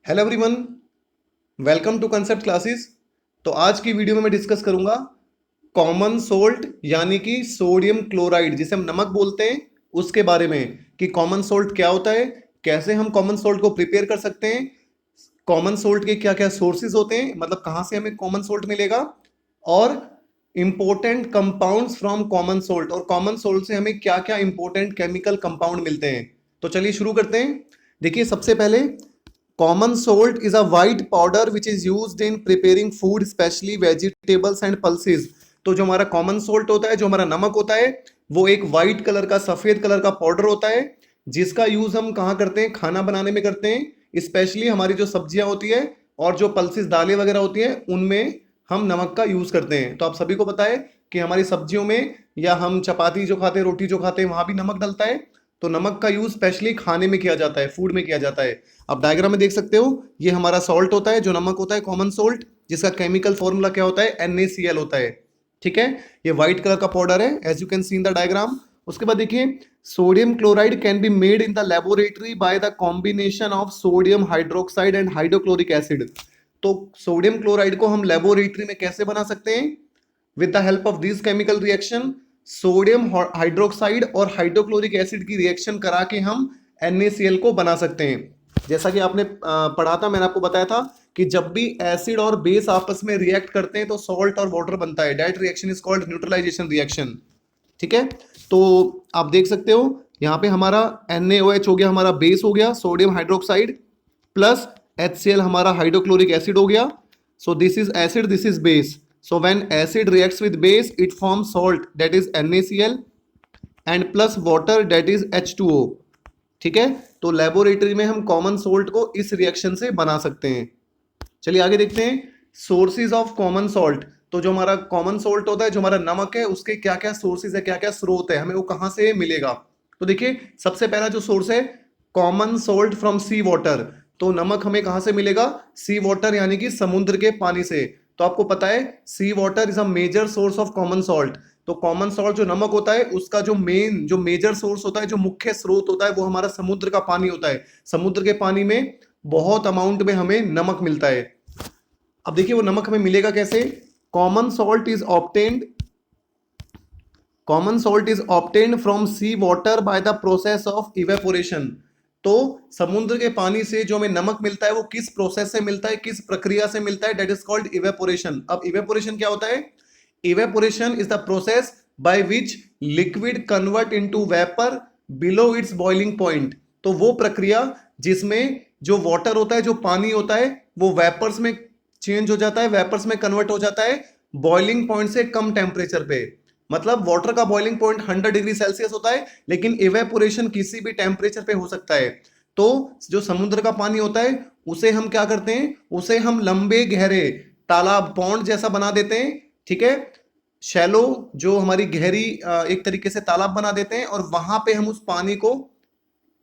Hello everyone, welcome to concept classes. तो आज की वीडियो में मैं डिस्कस करूंगा कॉमन सोल्ट यानी कि सोडियम क्लोराइड जिसे हम नमक बोलते हैं उसके बारे में कि कॉमन सोल्ट क्या होता है, कैसे हम कॉमन सोल्ट को प्रिपेयर कर सकते हैं, कॉमन सोल्ट के क्या क्या सोर्सेज होते हैं, मतलब कहाँ से हमें कॉमन सोल्ट मिलेगा, और important compounds from common salt, और कॉमन सोल्ट से हमें क्या क्या इंपॉर्टेंट केमिकल कंपाउंड मिलते हैं। तो चलिए शुरू करते हैं। देखिए, सबसे पहले common salt is a white powder which is used in preparing food specially vegetables and pulses. तो जो हमारा कॉमन सोल्ट होता है, जो हमारा नमक होता है, वो एक वाइट कलर का, सफेद कलर का पाउडर होता है जिसका यूज हम कहाँ करते हैं, खाना बनाने में करते हैं। स्पेशली हमारी जो सब्जियां होती है और जो पल्सेस दालें वगैरह होती हैं उनमें हम नमक का यूज करते हैं। तो आप सभी को पता है कि हमारी सब्जियों में या हम चपाती जो खाते हैं, रोटी जो खाते हैं, वहां भी नमक डलता है। तो नमक का यूज स्पेशली खाने में किया जाता है, फूड में किया जाता है। आप डायग्राम में देख सकते हो, ये हमारा सॉल्ट होता है, जो नमक होता है कॉमन सोल्ट, जिसका केमिकल फॉर्मूला क्या होता है, NaCl होता है। ठीक है, ये व्हाइट कलर का पाउडर है as you can see in the diagram. उसके बाद देखिए, sodium chloride can be made in the laboratory by the combination of sodium hydroxide and hydrochloric acid. तो सोडियम क्लोराइड को हम लेबोरेटरी में कैसे बना सकते हैं? With the help of this chemical reaction, sodium hydroxide और हाइड्रोक्लोरिक एसिड की रिएक्शन करा के हम NaCl को बना सकते हैं। जैसा कि आपने पढ़ा था, मैंने आपको बताया था कि जब भी एसिड और बेस आपस में रिएक्ट करते हैं तो सॉल्ट और वाटर बनता है। That reaction is called neutralization reaction. ठीक है, तो आप देख सकते हो यहाँ पे हमारा NaOH हो गया, हमारा बेस हो गया सोडियम हाइड्रोक्साइड, प्लस HCl हमारा हाइड्रोक्लोरिक एसिड हो गया। सो this is acid, this is base. So when acid reacts with base, it forms salt, that is NaCl, and plus water, that is H2O। ठीक है, तो laboratory में हम common salt को इस रिएक्शन से बना सकते हैं। चलिए आगे देखते हैं सोर्सेज ऑफ कॉमन सोल्ट। तो जो हमारा कॉमन सोल्ट होता है, जो हमारा नमक है, उसके क्या क्या सोर्सेज है, क्या क्या स्रोत है, हमें वो कहाँ से मिलेगा? तो देखिए, सबसे पहला जो सोर्स है, common salt from sea water. तो नमक हमें कहाँ से मिलेगा? सी वाटर यानी कि समुद्र के पानी से। तो आपको पता है sea water is a major source of common salt. तो कॉमन सॉल्ट जो नमक होता है उसका जो मेजर सोर्स होता है, जो मुख्य स्रोत होता है, वो हमारा समुद्र का पानी होता है। समुद्र के पानी में बहुत अमाउंट में हमें नमक मिलता है। अब देखिए वो नमक हमें मिलेगा कैसे? Common salt is obtained common salt is obtained from sea water by the process of evaporation. तो समुद्र के पानी से जो हमें नमक मिलता है वो किस प्रोसेस से मिलता है, किस प्रक्रिया से मिलता है? That is called evaporation. अब इवेपोरेशन क्या होता है? Evaporation is the process by which liquid convert into vapour below it's boiling point. तो वो प्रक्रिया जिसमें जो वाटर होता है, जो पानी होता है, वो वेपर्स में चेंज हो जाता है, वेपर्स में कन्वर्ट हो जाता है बॉइलिंग पॉइंट से कम टेम्परेचर पे। मतलब वाटर का बॉइलिंग पॉइंट 100 डिग्री सेल्सियस होता है, लेकिन इवेपोरेशन किसी भी टेम्परेचर पे हो सकता है। तो जो समुद्र का पानी होता है उसे हम क्या करते हैं, उसे हम लंबे गहरे तालाब, पॉन्ड जैसा बना देते हैं। ठीक है, शैलो, जो हमारी गहरी एक तरीके से तालाब बना देते हैं, और वहां पे हम उस पानी को,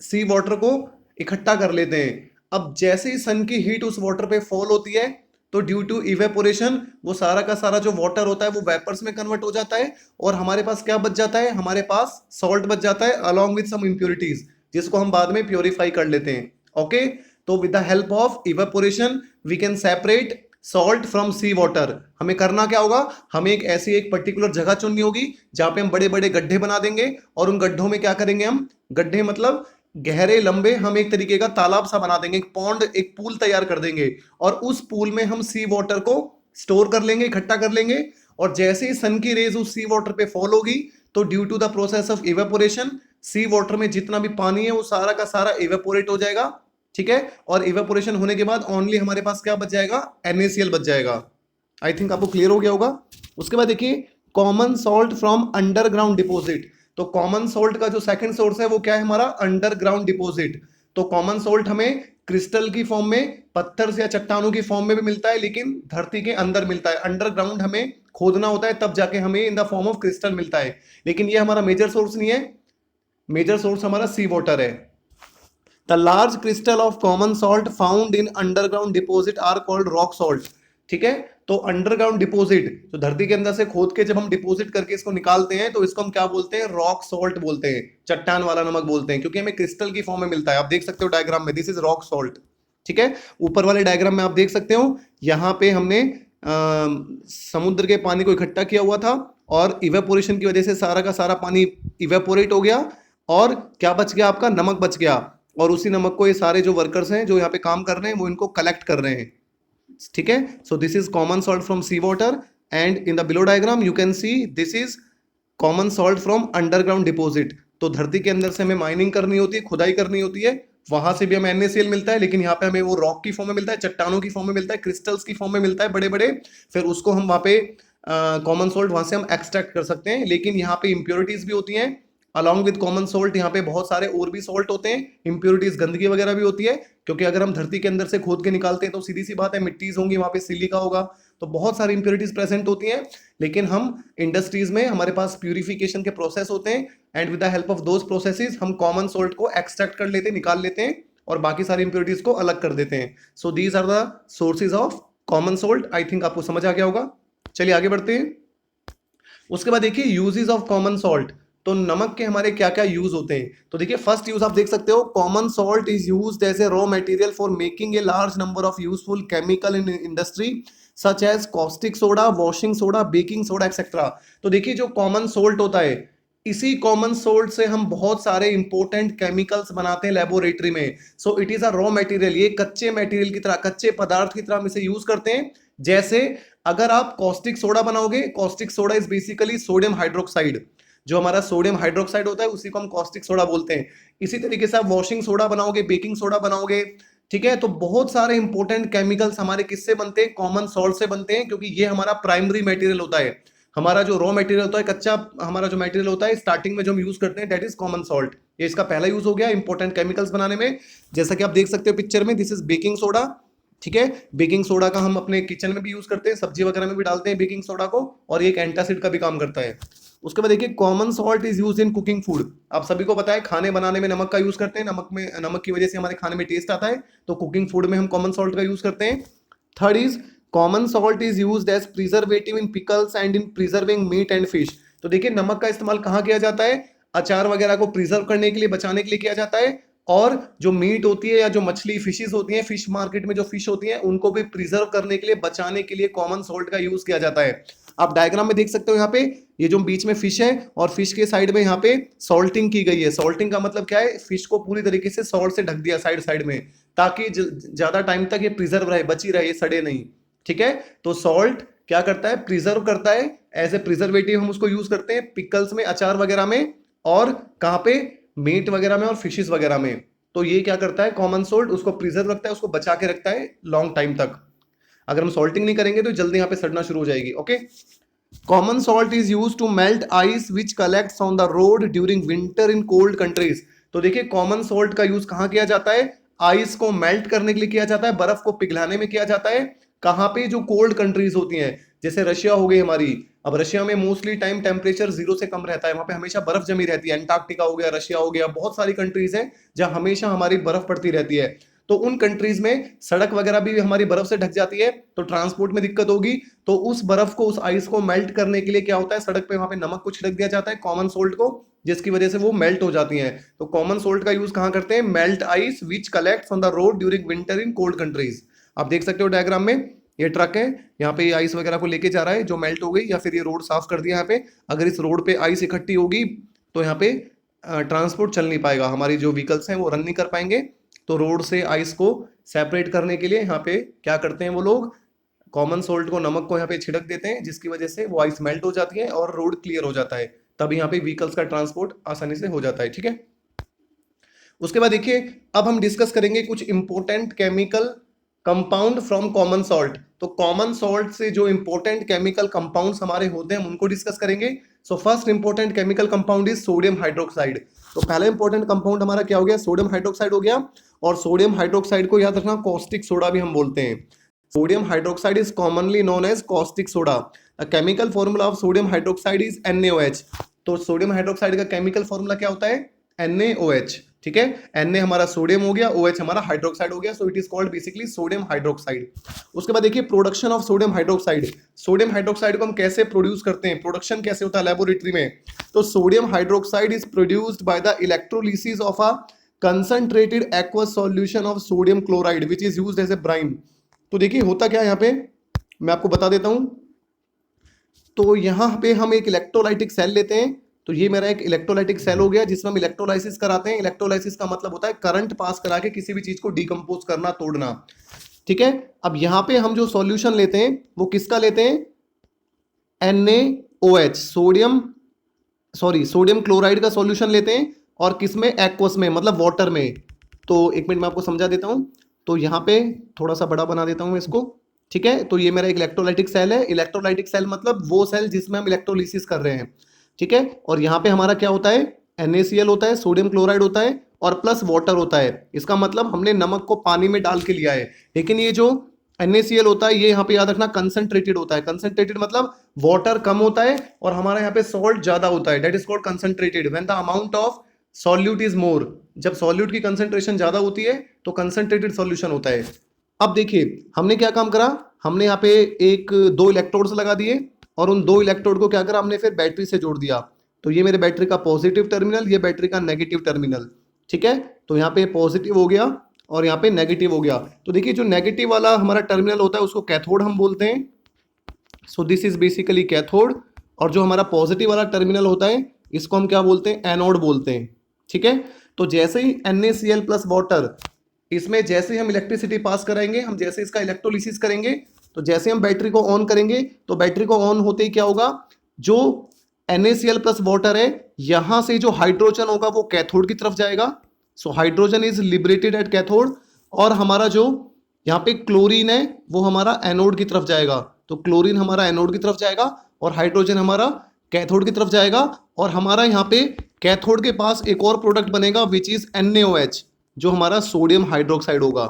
सी वाटर को इकट्ठा कर लेते हैं। अब जैसे ही सन की हीट उस वाटर पे फॉल होती है तो ड्यू टू इवेपोरेशन वो सारा का सारा जो वाटर होता है वो वेपर्स में कन्वर्ट हो जाता है, और हमारे पास क्या बच जाता है? हमारे पास सॉल्ट बच जाता है अलॉन्ग विद सम इम्प्योरिटीज, जिसको हम बाद में प्योरीफाई कर लेते हैं। ओके, तो with the help of evaporation we can separate salt from sea water. हमें करना क्या होगा? हमें एक पर्टिकुलर जगह चुननी होगी जहां पे हम बड़े बड़े गड्ढे बना देंगे, और उन गड्ढों में क्या करेंगे हम? गड्ढे मतलब गहरे लंबे, हम एक तरीके का तालाब सा बना देंगे, एक पॉन्ड, एक पूल तैयार कर देंगे, और उस पूल में हम सी वाटर को स्टोर कर लेंगे, इकट्ठा कर लेंगे। और जैसे ही सन की रेज उस सी वाटर पे फॉल होगी तो due to the process of evaporation sea water में जितना भी पानी है वो सारा का सारा इवेपोरेट हो जाएगा। ठीक है, और इवेपोरेशन होने के बाद ओनली हमारे पास क्या बच जाएगा? NaCl बच जाएगा। आई थिंक आपको क्लियर हो गया होगा। उसके बाद देखिए, common salt from underground deposit. तो कॉमन सोल्ट का जो सेकंड सोर्स है वो क्या है? हमारा अंडरग्राउंड डिपॉजिट। तो कॉमन सोल्ट हमें क्रिस्टल की फॉर्म में, पत्थर या चट्टानों की फॉर्म में भी मिलता है, लेकिन धरती के अंदर मिलता है। अंडरग्राउंड हमें खोदना होता है, तब जाके हमें in the form of crystal मिलता है। लेकिन ये हमारा मेजर सोर्स नहीं है, मेजर सोर्स हमारा सी वाटर है। The large crystal of common salt found in underground deposit are called rock salt. ठीक है, तो अंडरग्राउंड डिपॉजिट, तो धरती के अंदर से खोद के जब हम डिपॉजिट करके इसको निकालते हैं तो इसको हम क्या बोलते हैं? रॉक सॉल्ट बोलते हैं, चट्टान वाला नमक बोलते हैं, क्योंकि हमें क्रिस्टल की फॉर्म में मिलता है। आप देख सकते हो डायग्राम में, दिस इज रॉक सॉल्ट। ठीक है। ऊपर वाले डायग्राम में आप देख सकते हो, यहाँ पे हमने समुद्र के पानी को इकट्ठा किया हुआ था और इवेपोरेशन की वजह से सारा का सारा पानी इवेपोरेट हो गया और क्या बच गया, आपका नमक बच गया। और उसी नमक को ये सारे जो वर्कर्स हैं जो यहाँ पे काम कर रहे हैं वो इनको कलेक्ट कर रहे हैं, ठीक है। So this is common salt from sea water and in the below diagram you can see this is common salt from underground deposit. तो धरती के अंदर से हमें माइनिंग करनी होती है, खुदाई करनी होती है, वहां से भी हमें NaCl मिलता है, लेकिन यहाँ पे हमें वो रॉक की फॉर्म में मिलता है, चट्टानों की फॉर्म में मिलता है, क्रिस्टल्स की फॉर्म में मिलता है बड़े बड़े। फिर उसको हम वहाँ पे कॉमन सॉल्ट वहां से हम एक्सट्रैक्ट कर सकते हैं। लेकिन यहाँ पे इंप्योरिटीज भी होती हैं अलॉन्ग विद कॉमन सॉल्ट। यहाँ पे बहुत सारे और भी सॉल्ट होते हैं, इंप्योरिटीज गंदगी वगैरह भी होती है, क्योंकि अगर हम धरती के अंदर से खोद के निकालते हैं तो सीधी सी बात है मिट्टीज होंगी, वहां पे सिलिका होगा, तो बहुत सारी इंप्योरिटीज प्रेजेंट होती हैं। लेकिन हम इंडस्ट्रीज में हमारे पास प्यूरिफिकेशन के प्रोसेस होते हैं and with the help of those processes हम कॉमन सॉल्ट को एक्सट्रैक्ट कर लेते हैं, निकाल लेते हैं और बाकी सारी इंप्योरिटीज को अलग कर देते हैं। So these are the sources of common salt. I think आपको समझ आ गया होगा। चलिए आगे बढ़ते हैं। उसके बाद देखिए यूजेस ऑफ कॉमन सॉल्ट। तो नमक के हमारे क्या क्या यूज होते हैं, तो देखिए फर्स्ट यूज आप देख सकते हो, common salt is used as a raw material for making a large number of useful chemical in industry such as caustic soda, washing soda, baking soda etcetera. तो देखिए जो कॉमन सोल्ट होता है, इसी कॉमन सोल्ट से हम बहुत सारे इंपॉर्टेंट केमिकल्स बनाते हैं लेबोरेटरी में। So it is a raw material, ये कच्चे मटेरियल की तरह, कच्चे पदार्थ की तरह हम इसे यूज करते हैं। जैसे अगर आप कॉस्टिक सोडा बनाओगे, caustic soda is basically sodium hydroxide, जो हमारा सोडियम हाइड्रोक्साइड होता है उसी को हम कॉस्टिक सोडा बोलते हैं। इसी तरीके से आप वॉशिंग सोडा बनाओगे, बेकिंग सोडा बनाओगे, ठीक है। तो बहुत सारे इंपॉर्टेंट केमिकल्स हमारे किससे बनते हैं, कॉमन सॉल्ट से बनते हैं, क्योंकि ये हमारा प्राइमरी मटेरियल होता है। हमारा जो रॉ मटेरियल होता है, कच्चा हमारा जो मटेरियल होता है स्टार्टिंग में जो हम यूज करते हैं, दैट इज कॉमन सॉल्ट। ये इसका पहला यूज हो गया इंपॉर्टेंट केमिकल्स बनाने में। जैसा कि आप देख सकते हो पिक्चर में, दिस इज बेकिंग सोडा, ठीक है। बेकिंग सोडा का हम अपने किचन में भी यूज करते हैं, सब्जी वगैरह में भी डालते हैं बेकिंग सोडा को, और ये एक एंटासिड का भी काम करता है। उसके बाद देखिए common salt is use in cooking food. आप सभी को पता है खाने बनाने में नमक का यूज करते हैं, नमक की वजह से हमारे खाने में टेस्ट आता है, तो कुकिंग फूड में हम कॉमन सॉल्ट का यूज करते हैं। Third is common salt is used as preservative in pickles and in preserving meat and fish. तो देखिए नमक का इस्तेमाल कहाँ किया जाता है, अचार वगैरह को प्रिजर्व करने के लिए, बचाने के लिए किया जाता है। और जो मीट होती है या जो मछली फिशेस होती हैं, फिश मार्केट में जो फिश होती हैं, उनको भी प्रिजर्व करने के लिए, बचाने के लिए कॉमन सॉल्ट का यूज किया जाता है। आप डायग्राम में देख सकते हो, यहाँ पे ये जो बीच में फिश है और फिश के साइड में यहाँ पे सॉल्टिंग की गई है। सॉल्टिंग का मतलब क्या है, फिश को पूरी तरीके से सॉल्ट से ढक दिया साइड साइड में, ताकि ज्यादा टाइम तक ये प्रिजर्व रहे, बची रहे, ये सड़े नहीं, ठीक है। तो सॉल्ट क्या करता है, प्रिजर्व करता है, एज ए प्रिजर्वेटिव हम उसको यूज करते हैं पिकल्स में, अचार वगैरह में, और कहाँ पे, मीट वगैरह में और फिशेस वगैरह में। तो ये क्या करता है, कॉमन सॉल्ट उसको प्रिजर्व रखता है, उसको बचा के रखता है लॉन्ग टाइम तक। अगर हम सॉल्टिंग नहीं करेंगे तो जल्दी यहाँ पे सड़ना शुरू हो जाएगी। Okay, common salt is use to melt ice which collects on the road during winter in cold countries. तो देखिए कॉमन सॉल्ट का यूज कहाँ किया जाता है, आइस को मेल्ट करने के लिए किया जाता है, बर्फ को पिघलाने में किया जाता है। कहाँ पे, जो कोल्ड कंट्रीज होती हैं, जैसे रशिया हो गई हमारी। अब रशिया में मोस्टली टाइम टेम्परेचर 0 से कम रहता है, वहां पे हमेशा बर्फ जमी रहती है। अंटार्कटिका हो गया, रशिया हो गया, बहुत सारी कंट्रीज हैं जहां हमेशा हमारी बर्फ पड़ती रहती है। तो उन कंट्रीज में सड़क वगैरह भी हमारी बर्फ से ढक जाती है, तो ट्रांसपोर्ट में दिक्कत होगी। तो उस बर्फ को, उस आइस को मेल्ट करने के लिए क्या होता है, सड़क पे वहां पे नमक को छिड़क दिया जाता है, कॉमन सोल्ट को, जिसकी वजह से वो मेल्ट हो जाती हैं। तो कॉमन सोल्ट का यूज कहां करते हैं, melt ice which collects on the road during winter in cold countries. आप देख सकते हो डायग्राम में, ये ट्रक है, यहाँ पे आइस वगैरह को लेके जा रहा है जो मेल्ट हो गई, या फिर ये रोड साफ कर दिया। यहाँ पे अगर इस रोड पे आइस इकट्ठी होगी तो यहाँ पे ट्रांसपोर्ट चल नहीं पाएगा, हमारी जो व्हीकल्स हैं वो रन नहीं कर पाएंगे। तो रोड से आइस को सेपरेट करने के लिए यहाँ पे क्या करते हैं वो लोग, कॉमन सोल्ट को, नमक को यहाँ पे छिड़क देते हैं, जिसकी वजह से वो आइस मेल्ट हो जाती है और रोड क्लियर हो जाता है। तब यहाँ पे व्हीकल्स का ट्रांसपोर्ट आसानी से हो जाता है, ठीक है। उसके बाद देखिए अब हम डिस्कस करेंगे कुछ important chemical compound from common salt. तो कॉमन सॉल्ट से जो इंपॉर्टेंट केमिकल कंपाउंड्स हमारे होते हैं हम उनको डिस्कस करेंगे। So first important chemical compound is sodium hydroxide. तो पहला इंपॉर्टेंट कंपाउंड हमारा क्या हो गया, सोडियम हाइड्रोक्साइड हो गया। और सोडियम हाइड्रोक्साइड को याद रखना कॉस्टिक सोडा भी हम बोलते हैं। Sodium hydroxide is commonly known as caustic soda. The chemical formula of sodium hydroxide is NaOH। तो सोडियम हाइड्रोक्साइड का केमिकल फॉर्मूला क्या होता है, NaOH, ठीक है। Na हमारा सोडियम हो गया, OH हमारा हाइड्रोक्साइड हो गया, so it is called basically sodium hydroxide. उसके बाद देखिए production of sodium hydroxide. Sodium hydroxide को हम कैसे प्रोड्यूस करते हैं, प्रोडक्शन कैसे होता है लेबोरेटरी में। तो sodium hydroxide is produced by the electrolysis of a concentrated aqueous solution of sodium chloride which is used as a brine. तो देखिए होता क्या है यहाँ पे, मैं आपको बता देता हूं। तो यहाँ पे हम एक इलेक्ट्रोलाइटिक सेल लेते हैं। तो ये मेरा एक इलेक्ट्रोलाइटिक सेल हो गया जिसमें हम इलेक्ट्रोलाइसिस कराते हैं। इलेक्ट्रोलाइसिस का मतलब होता है करंट पास करा के किसी भी चीज को डिकम्पोज करना, तोड़ना। ठीक है, अब यहाँ पे हम जो सॉल्यूशन लेते हैं वो किसका लेते हैं, NaOH, सोडियम क्लोराइड का सॉल्यूशन लेते हैं। और किसमें, एक्वस में, मतलब वाटर में। तो एक मिनट में आपको समझा देता हूं। तो यहाँ पे थोड़ा सा बड़ा बना देता हूं इसको। ठीक है, तो ये मेरा एक इलेक्ट्रोलाइटिक सेल है। इलेक्ट्रोलाइटिक सेल मतलब वो सेल जिसमें हम इलेक्ट्रोलिसिस कर रहे हैं। ठीक है, और यहाँ पे हमारा क्या होता है, NaCl होता है, सोडियम क्लोराइड होता है और प्लस वाटर होता है। इसका मतलब हमने नमक को पानी में डाल के लिया है। लेकिन ये जो NaCl होता है ये यहाँ पे याद रखना कंसंट्रेटेड होता है। कंसंट्रेटेड मतलब वाटर कम होता है और हमारा यहाँ पे सॉल्ट ज्यादा होता है। That is called concentrated when the amount of solute is more. जब सॉल्यूट की कंसंट्रेशन ज्यादा होती है तो कंसंट्रेटेड सॉल्यूशन होता है। अब देखिए हमने क्या काम करा, हमने यहाँ पे दो इलेक्ट्रोड्स लगा दिए और उन दो इलेक्ट्रोड को क्या करा, हमने फिर बैटरी से जोड़ दिया। तो ये मेरे बैटरी का पॉजिटिव टर्मिनल, ये बैटरी का नेगेटिव टर्मिनल। ठीक है, तो यहाँ पे पॉजिटिव हो गया और यहाँ पे नेगेटिव हो गया। तो देखिए जो नेगेटिव वाला हमारा टर्मिनल होता है उसको कैथोड हम बोलते हैं। सो दिस इज बेसिकली कैथोड। और जो हमारा पॉजिटिव वाला टर्मिनल होता है इसको हम क्या बोलते हैं, एनोड बोलते हैं। ठीक है, तो जैसे ही NaCl प्लस वाटर, इसमें जैसे ही हम इलेक्ट्रिसिटी पास कराएंगे, हम जैसे इसका इलेक्ट्रोलिसिस करेंगे, तो जैसे हम बैटरी को ऑन करेंगे तो बैटरी को ऑन होते ही क्या होगा, जो NaCl प्लस वाटर है यहां से जो हाइड्रोजन होगा वो कैथोड की तरफ जाएगा। So hydrogen is liberated at cathode. और हमारा जो यहाँ पे क्लोरीन है वो हमारा एनोड की तरफ जाएगा। तो क्लोरीन हमारा एनोड की तरफ जाएगा और हाइड्रोजन हमारा कैथोड की तरफ जाएगा। और हमारा यहाँ पे कैथोड के पास एक और प्रोडक्ट बनेगा विच इज NaOH, जो हमारा सोडियम हाइड्रोक्साइड होगा।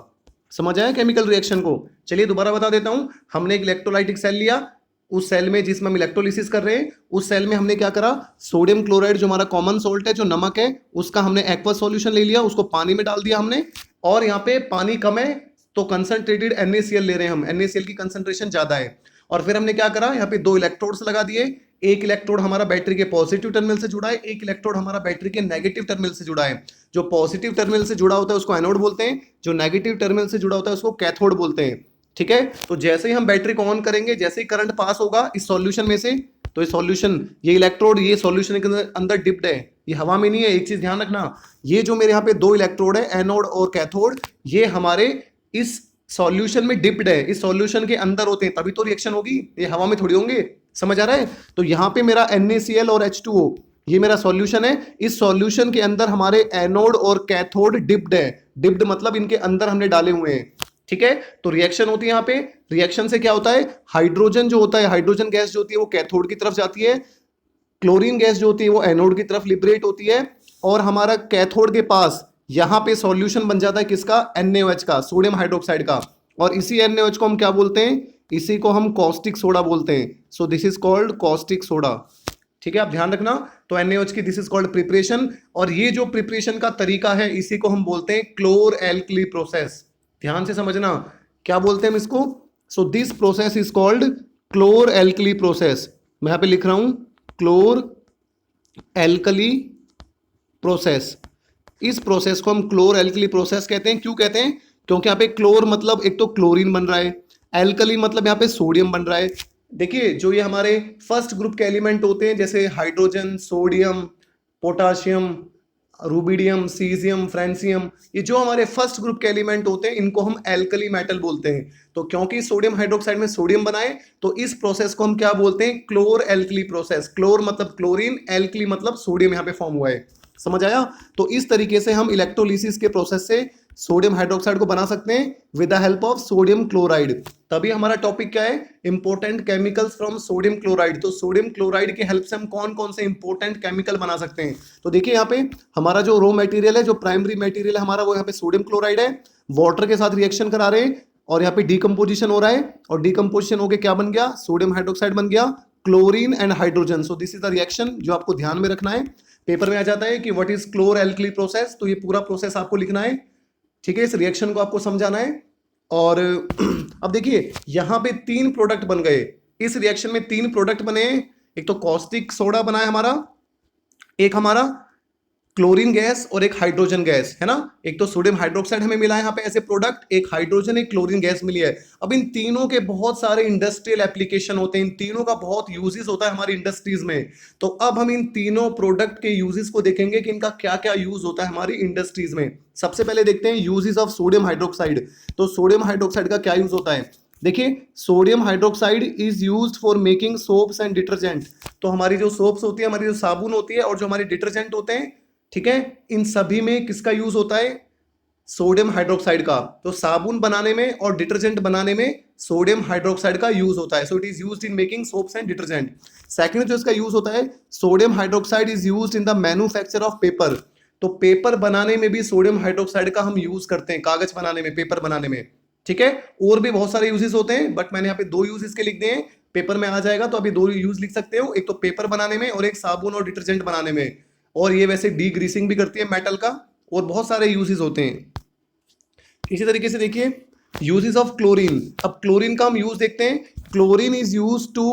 समझ आया केमिकल रिएक्शन को। चलिए दोबारा बता देता हूं। हमने एक इलेक्ट्रोलाइटिक सेल लिया, उस सेल में जिसमें हम इलेक्ट्रोलिसिस कर रहे हैं उस सेल में हमने क्या करा, सोडियम क्लोराइड जो हमारा कॉमन सोल्ट है, जो नमक है, उसका हमने एक्वस सॉल्यूशन ले लिया, उसको पानी में डाल दिया हमने। और यहाँ पे पानी कम है तो कंसंट्रेटेड NaCl ले रहे हैं हम, NaCl की कंसंट्रेशन ज्यादा है। और फिर हमने क्या करा, यहाँ पे दो इलेक्ट्रोड्स लगा दिए। एक इलेक्ट्रोड हमारा बैटरी के पॉजिटिव टर्मिनल से जुड़ा है, एक इलेक्ट्रोड हमारा बैटरी के नेगेटिव टर्मिनल से जुड़ा है। जो पॉजिटिव टर्मिनल से जुड़ा होता है उसको एनोड बोलते हैं, जो नेगेटिव टर्मिनल से जुड़ा होता है उसको कैथोड बोलते हैं। ठीक है, तो जैसे ही हम बैटरी को ऑन करेंगे, जैसे ही करंट पास होगा इस सॉल्यूशन में से, तो ये सॉल्यूशन, ये इलेक्ट्रोड ये सॉल्यूशन के अंदर डिप्ड है, ये हवा में नहीं है। एक चीज ध्यान रखना, ये जो मेरे यहाँ पे दो इलेक्ट्रोड है, एनोड और कैथोड, ये हमारे इस सॉल्यूशन में डिप्ड है, इस सॉल्यूशन के अंदर होते हैं, तभी तो रिएक्शन होगी, ये हवा में थोड़ी होंगे। समझ आ रहा है। तो यहाँ पे मेरा NaCl और H2O ये मेरा सॉल्यूशन है। इस सॉल्यूशन के अंदर हमारे एनोड और कैथोड डिप्ड है। डिप्ड मतलब इनके अंदर हमने डाले हुए हैं। ठीक है, तो रिएक्शन होती है यहाँ पे। रिएक्शन से क्या होता है, हाइड्रोजन जो होता है, हाइड्रोजन गैस जो होती है वो कैथोड की तरफ जाती है, क्लोरीन गैस जो होती है वो एनोड की तरफ लिबरेट होती है। और हमारा कैथोड के पास यहाँ पे सॉल्यूशन बन जाता है किसका, NaOH का, सोडियम हाइड्रोक्साइड का। और इसी NaOH को हम क्या बोलते हैं, इसी को हम कॉस्टिक सोडा बोलते हैं। सो this is called caustic soda. ठीक है, आप ध्यान रखना। तो NaOH की दिस इज कॉल्ड प्रिपरेशन। और ये जो प्रिपरेशन का तरीका है इसी को हम बोलते हैं क्लोर एल्कली प्रोसेस। ध्यान से समझना, क्या बोलते हैं हम इसको। So this process is called chlor alkali process. मैं यहां पे लिख रहा हूं क्लोर एल्कली प्रोसेस। इस प्रोसेस को हम क्लोर एल्कली प्रोसेस कहते हैं। क्यों कहते हैं, क्योंकि यहाँ पे क्लोर मतलब एक तो क्लोरीन बन रहा है, एल्कली मतलब यहाँ पे सोडियम बन रहा है। देखिए जो ये हमारे फर्स्ट ग्रुप के एलिमेंट होते हैं, जैसे hydrogen, sodium, potassium, rubidium, caesium, francium, ये जो हमारे फर्स्ट ग्रुप के एलिमेंट होते हैं इनको हम एल्कली मेटल बोलते हैं। तो क्योंकि सोडियम हाइड्रोक्साइड में सोडियम बनाए तो इस प्रोसेस को हम क्या बोलते हैं, क्लोर एल्कली प्रोसेस। क्लोर मतलब क्लोरीन, एल्कली मतलब सोडियम यहाँ पे फॉर्म हुआ है। समझ आया। तो इस तरीके से हम इलेक्ट्रोलिसिस के प्रोसेस से सोडियम हाइड्रोक्साइड को बना सकते हैं with the help of sodium chloride. तभी हमारा टॉपिक क्या है, important chemicals from sodium chloride. तो सोडियम क्लोराइड की हेल्प से हम कौन कौन से इंपॉर्टेंट केमिकल बना सकते हैं। तो देखिए यहाँ पे हमारा जो रॉ मटेरियल है, जो प्राइमरी मटेरियल है हमारा, वो यहाँ पे सोडियम क्लोराइड है। वाटर के साथ रिएक्शन करा रहे हैं और यहाँ पे डीकम्पोजिशन हो रहा है, और डीकम्पोजिशन होकर क्या बन गया, सोडियम हाइड्रोक्साइड बन गया, chlorine and hydrogen. So this is the reaction जो आपको ध्यान में रखना है। पेपर में आ जाता है कि व्हाट इज क्लोर एल्कली प्रोसेस, तो ये पूरा प्रोसेस आपको लिखना है। ठीक है, इस रिएक्शन को आपको समझाना है। और अब देखिए यहां पे 3 प्रोडक्ट बन गए, इस रिएक्शन में 3 प्रोडक्ट बने। एक तो कॉस्टिक सोडा बना है हमारा, एक हमारा क्लोरीन गैस और एक हाइड्रोजन गैस है ना, एक तो सोडियम हाइड्रोक्साइड हमें मिला है यहाँ पे ऐसे प्रोडक्ट, एक हाइड्रोजन एक क्लोरीन गैस मिली है। अब इन तीनों के बहुत सारे इंडस्ट्रियल एप्लीकेशन होते हैं, इन तीनों का बहुत यूजेस होता है हमारी इंडस्ट्रीज में। तो अब हम इन तीनों प्रोडक्ट के यूजेस को देखेंगे कि इनका क्या क्या यूज होता है हमारी इंडस्ट्रीज में। सबसे पहले देखते हैं यूजेस ऑफ सोडियम हाइड्रोक्साइड। तो सोडियम हाइड्रोक्साइड का क्या यूज होता है, देखिए sodium hydroxide is used for making soaps and detergent. तो हमारी जो सोप्स होती है, हमारी जो साबुन होती है और जो हमारे डिटर्जेंट होते हैं, ठीक है, इन सभी में किसका यूज होता है, सोडियम हाइड्रोक्साइड का। तो साबुन बनाने में और डिटर्जेंट बनाने में सोडियम हाइड्रोक्साइड का यूज होता है। So it is used in making soaps and detergent. Second जो इसका यूज होता है, sodium hydroxide is used in the manufacture of paper. तो पेपर बनाने में भी सोडियम हाइड्रोक्साइड का हम यूज करते हैं, कागज बनाने में, पेपर बनाने में, ठीक है। और भी बहुत सारे यूजेस होते हैं, बट मैंने यहाँ पे 2 यूज इसके लिख दिए हैं, पेपर में आ जाएगा तो अभी 2 यूज लिख सकते हो, एक तो पेपर बनाने में और एक साबुन और डिटर्जेंट बनाने में। और ये वैसे डी ग्रीसिंग भी करती है मेटल का, और बहुत सारे यूजेस होते हैं। इसी तरीके से देखिए यूजेस ऑफ क्लोरीन। अब क्लोरीन का हम यूज देखते हैं। Chlorine is use to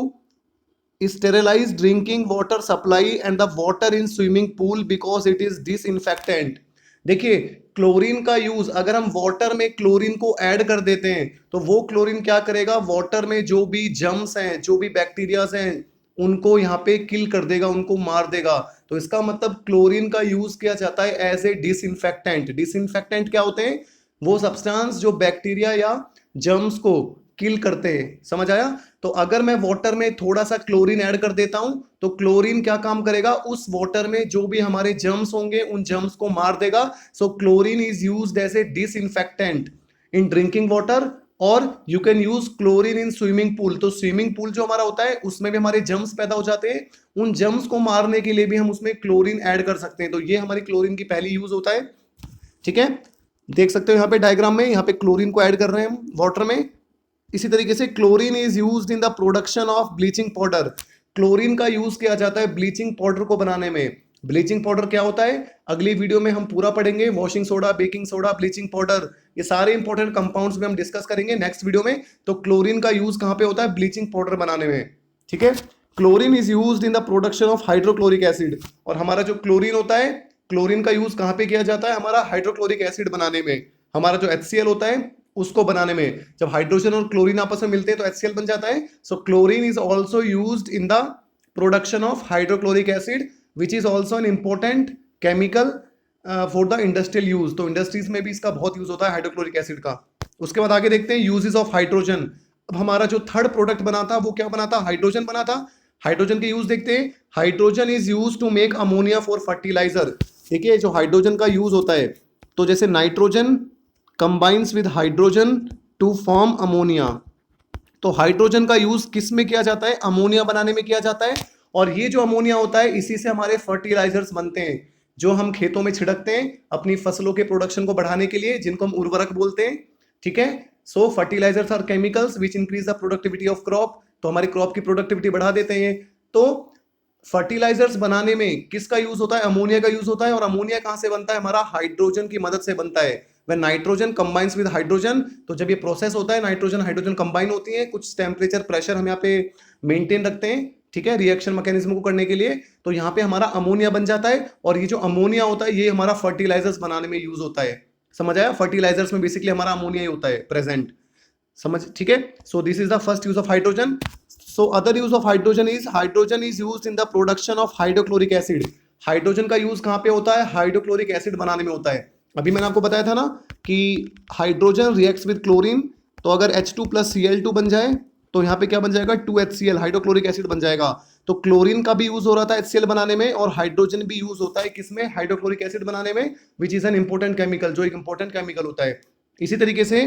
sterilize drinking water supply and the water in swimming pool because it is disinfectant. देखिए क्लोरीन का यूज, अगर हम वाटर में क्लोरीन को ऐड कर देते हैं तो वो क्लोरीन क्या करेगा, वाटर में जो भी जर्म्स हैं, जो भी बैक्टीरियाज हैं, उनको यहाँ पे किल कर देगा, उनको मार देगा। तो इसका मतलब क्लोरीन का यूज किया जाता है एज ए डिसइंफेक्टेंट। डिसइंफेक्टेंट क्या होते हैं, वो सब्सटेंस जो बैक्टीरिया या जर्म्स को किल करते हैं, समझ आया। तो अगर मैं वाटर में थोड़ा सा क्लोरीन ऐड कर देता हूं तो क्लोरीन क्या काम करेगा, उस वाटर में जो भी हमारे जर्म्स होंगे उन जर्म्स को मार देगा। So chlorine is used as a disinfectant in drinking water, और you can use chlorine in swimming pool. तो स्विमिंग पूल जो हमारा होता है उसमें भी हमारे जर्म्स पैदा हो जाते हैं, उन जर्म्स को मारने के लिए भी हम उसमें क्लोरीन ऐड कर सकते हैं। तो ये हमारी क्लोरीन की पहली यूज होता है, ठीक है। देख सकते हो यहाँ पे डायग्राम में, यहाँ पे क्लोरीन को ऐड कर रहे हैं हम वाटर में। इसी तरीके से chlorine is used in the production of bleaching powder. Chlorine का यूज किया जाता है ब्लीचिंग पाउडर को बनाने में। ब्लीचिंग पाउडर क्या होता है, अगली वीडियो में हम पूरा पढ़ेंगे। Washing soda, baking soda, bleaching powder, ये सारे इंपॉर्टेंट कंपाउंड्स में हम डिस्कस करेंगे नेक्स्ट वीडियो में। तो क्लोरीन का यूज कहां पे होता है, ब्लीचिंग पाउडर बनाने में, ठीक है। Chlorine is used in the production of hydrochloric acid. और हमारा जो क्लोरीन होता है, क्लोरीन का यूज कहां पे किया जाता है, हमारा हाइड्रोक्लोरिक एसिड बनाने में। हमारा जो HCl होता है उसको बनाने में, जब हाइड्रोजन और क्लोरीन आपस में मिलते हैं तो HCl बन जाता है। सो chlorine is also used in the production of hydrochloric acid which is also an important chemical for the industrial use. तो इंडस्ट्रीज में भी इसका बहुत यूज होता है हाइड्रोक्लोरिक एसिड का। उसके बाद आगे देखते हैं यूजेस ऑफ हाइड्रोजन। अब हमारा जो थर्ड प्रोडक्ट बना था वो क्या बना था, हाइड्रोजन बना था। हाइड्रोजन के यूज देखते हैं। Hydrogen is use to make ammonia for fertilizer. देखिए जो हाइड्रोजन का यूज होता है, तो जैसे nitrogen combines with hydrogen to form ammonia. तो हाइड्रोजन का यूज किस में किया जाता है, अमोनिया बनाने में किया जाता है। और ये जो अमोनिया होता है इसी से हमारे फर्टिलाइजर्स बनते हैं, जो हम खेतों में छिड़कते हैं अपनी फसलों के प्रोडक्शन को बढ़ाने के लिए, जिनको हम उर्वरक बोलते हैं, ठीक है। So fertilisers are chemicals which increase the productivity of crop. तो हमारी क्रॉप की प्रोडक्टिविटी बढ़ा देते हैं। तो फर्टिलाइजर्स बनाने में किसका यूज होता है, अमोनिया का यूज होता है। और अमोनिया कहां से बनता है, हमारा हाइड्रोजन की मदद से बनता है। When nitrogen combines with hydrogen, तो जब ये प्रोसेस होता है नाइट्रोजन हाइड्रोजन कंबाइन होती है, कुछ टेम्परेचर प्रेशर हम यहाँ पे मेंटेन रखते हैं, ठीक है, रिएक्शन मैकेनिज्म को करने के लिए। तो यहाँ पे हमारा अमोनिया बन जाता है। और ये जो अमोनिया होता है ये हमारा फर्टिलाइजर्स बनाने में यूज होता है, समझ आया। फर्टिलाइजर्स में बेसिकली हमारा अमोनिया ही होता है प्रेजेंट, समझ, ठीक है। So this is the first use of hydrogen. So other use of hydrogen is used in the production of hydrochloric acid. Hydrogen का यूज कहां पे होता है, हाइड्रोक्लोरिक एसिड बनाने में होता है। अभी मैंने आपको बताया था ना कि हाइड्रोजन रिएक्ट्स विद क्लोरीन, तो अगर H2 + Cl2 बन जाए तो यहाँ पे क्या बन जाएगा, 2HCl हाइड्रोक्लोरिक एसिड बन जाएगा। तो क्लोरीन का भी यूज हो रहा था HCl बनाने में, और हाइड्रोजन भी यूज होता है किसमें, हाइड्रोक्लोरिक एसिड बनाने में, which is an important chemical, जो एक इंपॉर्टेंट केमिकल होता है। इसी तरीके से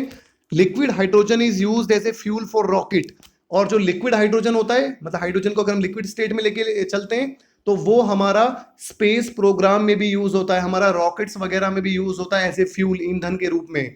liquid hydrogen is used as a fuel for rocket. और जो लिक्विड हाइड्रोजन होता है, मतलब हाइड्रोजन को अगर हम लिक्विड स्टेट में लेके चलते हैं तो वो हमारा स्पेस प्रोग्राम में भी यूज होता है, हमारा रॉकेट्स वगैरह में भी यूज होता है एज ए फ्यूल, ईंधन के रूप में,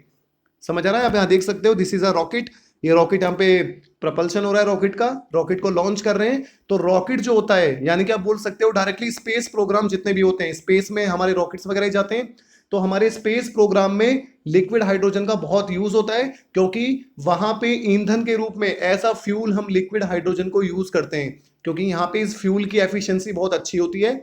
समझ आ रहा है। आप यहाँ देख सकते हो, दिस इज अ रॉकेट। ये रॉकेट यहाँ पे प्रपल्शन हो रहा है रॉकेट का, रॉकेट को लॉन्च कर रहे हैं। तो रॉकेट जो होता है, यानी कि आप बोल सकते हो डायरेक्टली स्पेस प्रोग्राम जितने भी होते हैं, स्पेस में हमारे रॉकेट्स वगैरह जाते हैं, तो हमारे स्पेस प्रोग्राम में लिक्विड हाइड्रोजन का बहुत यूज होता है, क्योंकि वहां पे ईंधन के रूप में ऐसा फ्यूल हम लिक्विड हाइड्रोजन को यूज करते हैं, क्योंकि यहाँ पे इस फ्यूल की एफिशिएंसी बहुत अच्छी होती है।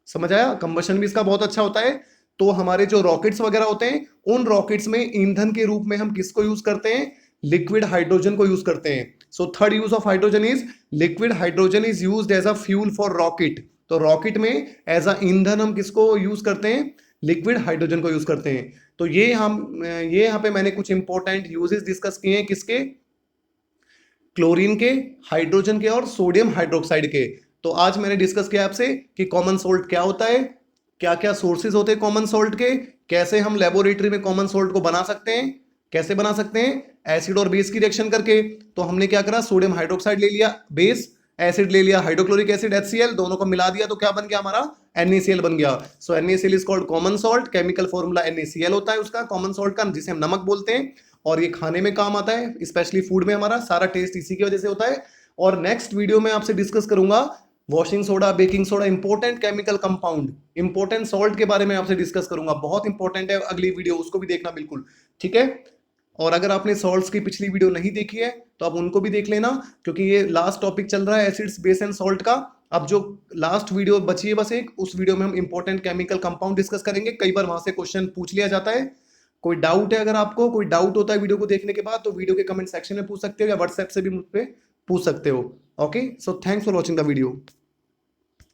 समझ आया? कंबशन भी इसका बहुत अच्छा होता है। तो हमारे जो रॉकेट्स वगैरह होते हैं, उन रॉकेट्स में ईंधन के रूप में हम किसको यूज करते हैं? लिक्विड हाइड्रोजन को यूज करते हैं। So third use of hydrogen is liquid hydrogen is used as a fuel for rocket. तो रॉकेट में एज अ ईंधन हम किसको यूज करते हैं? लिक्विड हाइड्रोजन को यूज करते हैं। तो ये यहाँ पे मैंने कुछ इंपॉर्टेंट यूजेस डिस्कस किए हैं, किसके? क्लोरीन के, हाइड्रोजन के और सोडियम हाइड्रोक्साइड के। तो आज मैंने डिस्कस किया आपसे कि कॉमन सोल्ट क्या होता है, क्या क्या सोर्सेज होते हैं कॉमन सोल्ट के, कैसे हम लेबोरेटरी में कॉमन सोल्ट को बना सकते हैं, कैसे बना सकते हैं? एसिड और बेस की रिएक्शन करके। तो हमने क्या करा, सोडियम हाइड्रोक्साइड ले लिया बेस, एसिड ले लिया हाइड्रोक्लोरिक एसिड HCl, दोनों को मिला दिया तो क्या बन गया हमारा? NaCl बन गया। सो NaCl is called common salt. Chemical formula NaCl होता है उसका, कॉमन सॉल्ट का, जिसे हम नमक बोलते हैं। और ये खाने में काम आता है, स्पेशली फूड में, हमारा सारा टेस्ट इसी की वजह से होता है। और नेक्स्ट वीडियो में आपसे डिस्कस करूंगा washing soda, baking soda, important chemical compound, important salt के बारे में आपसे डिस्कस करूंगा। बहुत इंपॉर्टेंट है, अगली वीडियो उसको भी देखना बिल्कुल, ठीक है? और अगर आपने सॉल्ट्स की पिछली वीडियो नहीं देखी है तो आप उनको भी देख लेना, क्योंकि ये लास्ट टॉपिक चल रहा है एसिड्स, बेस एंड सॉल्ट का। अब जो लास्ट वीडियो बची है बस एक, उस वीडियो में हम इंपॉर्टेंट केमिकल कंपाउंड डिस्कस करेंगे। कई बार वहां से क्वेश्चन पूछ लिया जाता है। कोई डाउट है, अगर आपको कोई डाउट होता है वीडियो को देखने के बाद, तो वीडियो के कमेंट सेक्शन में पूछ सकते हो या व्हाट्सएप से भी मुझ पे पूछ सकते हो। Okay, so thanks for watching the video.